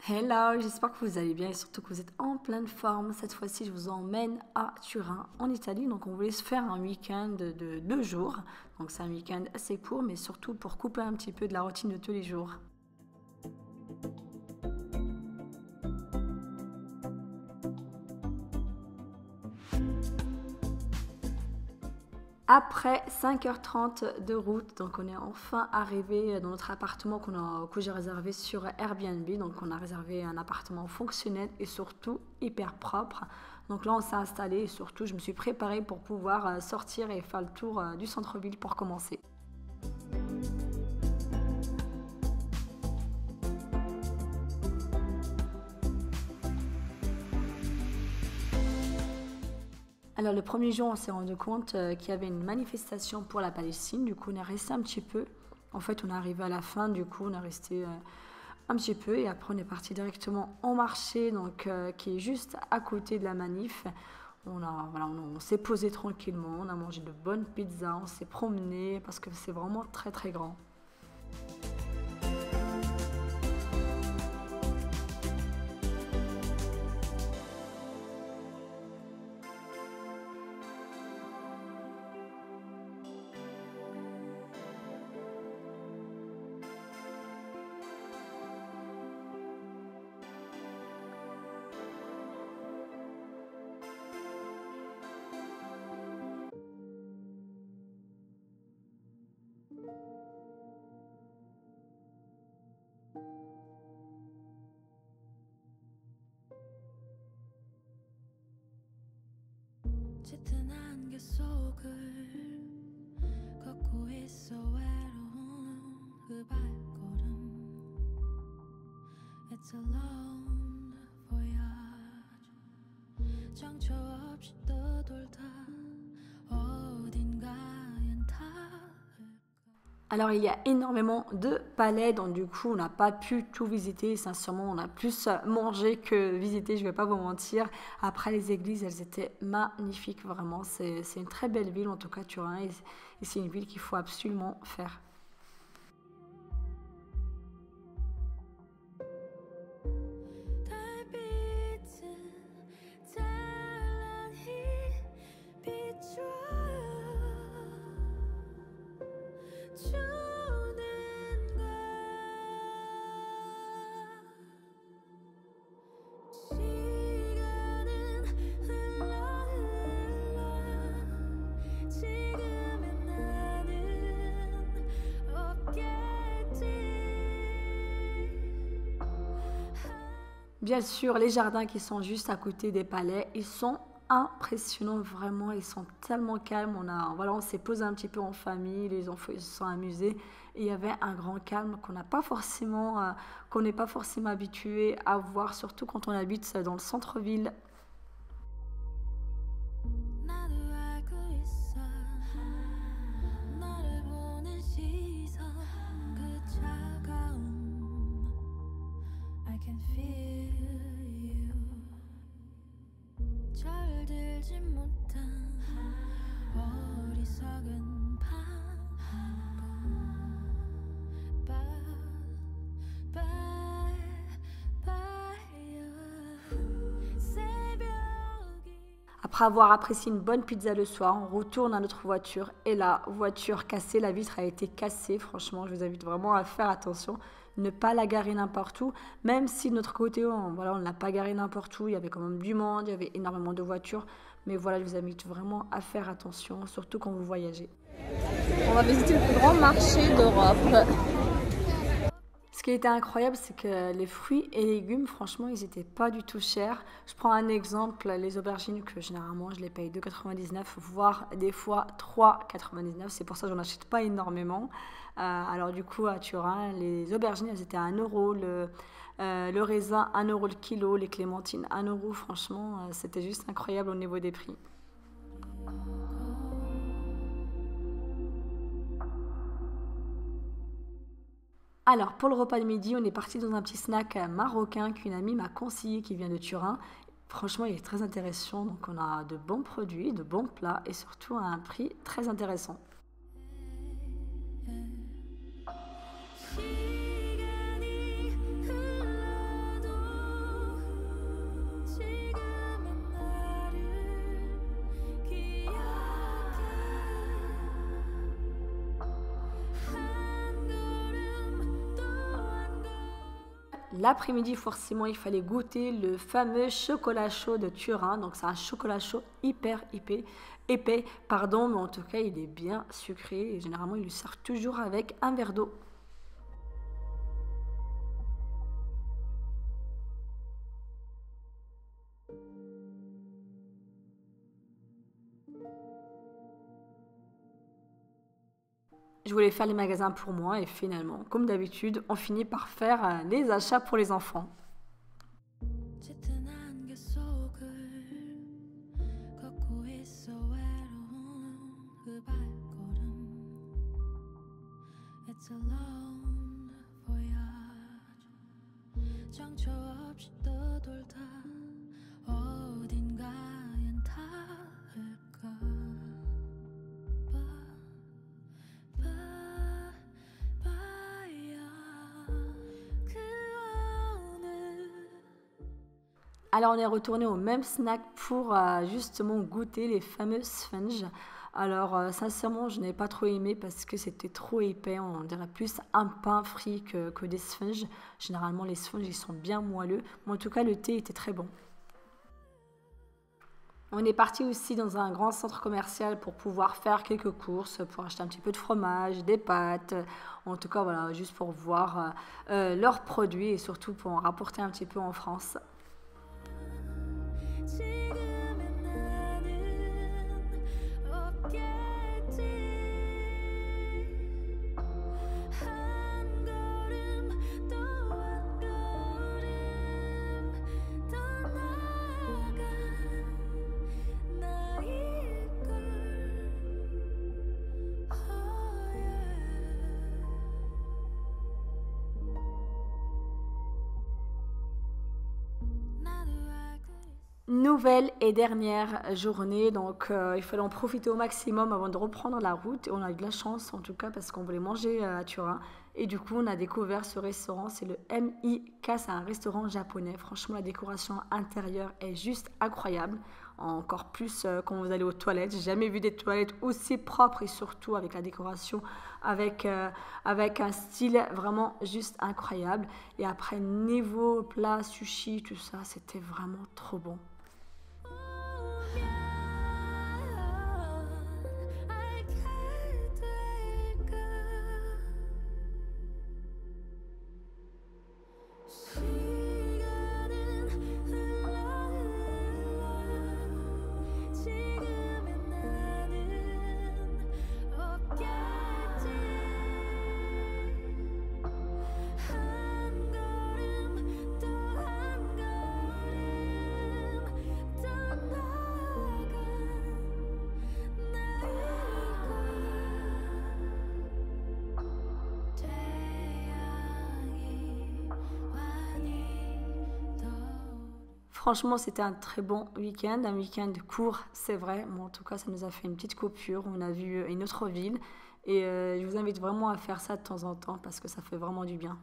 Hello, j'espère que vous allez bien et surtout que vous êtes en pleine forme. Cette fois-ci, je vous emmène à Turin, en Italie. Donc, on voulait se faire un week-end de 2 jours. Donc, c'est un week-end assez court, mais surtout pour couper un petit peu de la routine de tous les jours. Après 5h30 de route, donc on est enfin arrivé dans notre appartement que j'ai réservé sur Airbnb. Donc on a réservé un appartement fonctionnel et surtout hyper propre. Donc là on s'est installé et surtout je me suis préparée pour pouvoir sortir et faire le tour du centre-ville pour commencer. Alors le premier jour, on s'est rendu compte qu'il y avait une manifestation pour la Palestine. Du coup, on est resté un petit peu. En fait, on est arrivé à la fin. Du coup, on est resté un petit peu. Et après, on est parti directement en marché, donc qui est juste à côté de la manif. On s'est posé tranquillement. On a mangé de bonnes pizzas. On s'est promené parce que c'est vraiment très très grand. 짙은 안개 속을 걷고 있어 외로운 그 발걸음 It's a long voyage 정처 없이 떠돌다 어딘가엔 닿을까. Alors il y a énormément de palais, donc du coup on n'a pas pu tout visiter, sincèrement on a plus mangé que visité, je vais pas vous mentir. Après les églises, elles étaient magnifiques vraiment, c'est une très belle ville en tout cas Turin et c'est une ville qu'il faut absolument faire. Bien sûr, les jardins qui sont juste à côté des palais, ils sont impressionnants vraiment, ils sont tellement calmes. On s'est posé un petit peu en famille, les enfants ils se sont amusés et il y avait un grand calme qu'on n'est pas forcément habitué à voir, surtout quand on habite dans le centre-ville. Après avoir apprécié une bonne pizza le soir, on retourne à notre voiture et la voiture cassée, la vitre a été cassée. Franchement, je vous invite vraiment à faire attention, ne pas la garer n'importe où, même si de notre côté, on ne l'a pas garée n'importe où, il y avait quand même du monde, il y avait énormément de voitures. Mais voilà, je vous invite vraiment à faire attention, surtout quand vous voyagez. On va visiter le plus grand marché d'Europe. Ce qui était incroyable, c'est que les fruits et légumes, franchement, ils n'étaient pas du tout chers. Je prends un exemple, les aubergines que généralement je les paye 2,99 €, voire des fois 3,99 €. C'est pour ça que j'en achète pas énormément. Alors du coup, à Turin, les aubergines, elles étaient à 1 €, le raisin 1 € le kilo, les clémentines 1 €. Franchement, c'était juste incroyable au niveau des prix. Alors, pour le repas de midi, on est parti dans un petit snack marocain qu'une amie m'a conseillé qui vient de Turin. Franchement, il est très intéressant. Donc, on a de bons produits, de bons plats et surtout à un prix très intéressant. L'après-midi, forcément, il fallait goûter le fameux chocolat chaud de Turin. Donc, c'est un chocolat chaud hyper épais, pardon, mais en tout cas, il est bien sucré et généralement, il le sert toujours avec un verre d'eau. Je voulais faire les magasins pour moi et finalement, comme d'habitude, on finit par faire les achats pour les enfants. 짙은 안개 속을 걷고 있어 외로운 그 발걸음 It's a long voyage 정처 없이 떠돌다 어딘가엔 닿을까 Alors on est retourné au même snack pour justement goûter les fameux sponges. Alors sincèrement je n'ai pas trop aimé parce que c'était trop épais, on dirait plus un pain frit que des sponges. Généralement les sponges ils sont bien moelleux, mais en tout cas le thé était très bon. On est parti aussi dans un grand centre commercial pour pouvoir faire quelques courses, pour acheter un petit peu de fromage, des pâtes, en tout cas voilà, juste pour voir leurs produits et surtout pour en rapporter un petit peu en France. 지금의 나는 없겠지 한 걸음 또 한 걸음 더 나아간 나일걸 나도 알고 Nouvelle et dernière journée, donc il fallait en profiter au maximum avant de reprendre la route. Et on a eu de la chance en tout cas parce qu'on voulait manger à Turin. Et du coup, on a découvert ce restaurant, c'est le MIK, c'est un restaurant japonais. Franchement, la décoration intérieure est juste incroyable. Encore plus quand vous allez aux toilettes. J'ai jamais vu des toilettes aussi propres et surtout avec la décoration, avec un style vraiment juste incroyable. Et après, niveau plat, sushi, tout ça, c'était vraiment trop bon. 알게 될까 시간은 흘러 지금의 나는 없겠지 한 걸음 또 한 걸음 더 나아간 나일걸 태양이 많이 더 Franchement, c'était un très bon week-end, un week-end court, c'est vrai, mais en tout cas, ça nous a fait une petite coupure. On a vu une autre ville et je vous invite vraiment à faire ça de temps en temps parce que ça fait vraiment du bien.